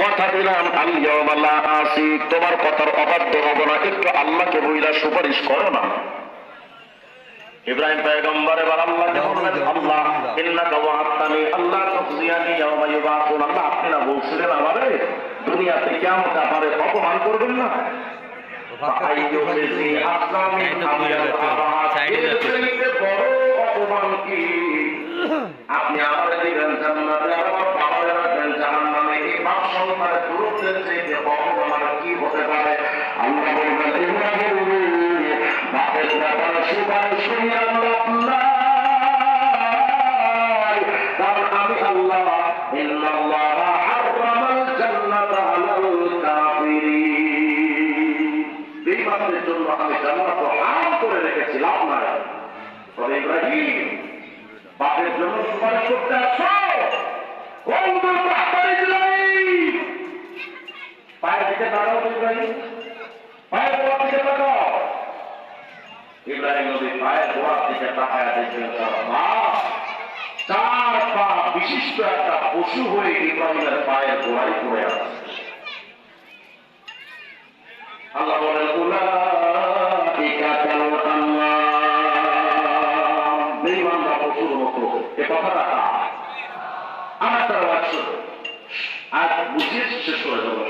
কথা দিলাম আল ইয়াউমা লা আসি, তোমার কথার অবাধ্য হব না, একটু আল্লাহকে বইলা সুপারিশ করো না। ইব্রাহিম পয়গম্বর এবার আল্লাহকে বললেন, আল্লাহ ইন্নাকা ওয়া'আদতানি আল্লাহ তুখজিয়ানি ইয়াওমা ইউবআসুন, আল্লাহ আপনি না বলছিলেন আমারে দুনিয়াতে কিয়ামতে আমারে অপমান করবেন না। আপনি আমার দিবেন জান্নাতে, আমার বাবারে রাখবেন জাহান্নামে, এই পাপ সংসারে পুরুষদের চাইতে অপমান কি হতে পারে? আল্লাহ বলবেন, ইব্রাহিম বাপের ব্যাপারে সুপারিশ করি আল্লাহ, কারণ আমি আল্লাহ ইন্নাল্লাহা হারামাল জান্নাতা আলাল কাফিরিন, বেঈমানদের জন্য আমি জান্নাত হারাম করে রেখেছিলাম না। তবে ইব্রাহিম বাপের জন্য সুপারিশ করতে আসো, পায়ের দিকে দাঁড়াও ইব্রাহিম, পায়ের গোড়ার দিকে তাকাও। ইব্রাহিম নবী পায়ের গোড়ার দিকে তাকায় দেখলেন চার পা বিশিষ্ট একটা পশু হয়ে ইব্রাহিমের পায়ের গোড়ায় পড়ে আছে। আল্লাহ বলেন, উলাইকা কাল আনআম, বেঈমানরা পশুর মতো। এ কথাটা আমার তারা আজ বুঝিয়ে শেষ করে দেবো।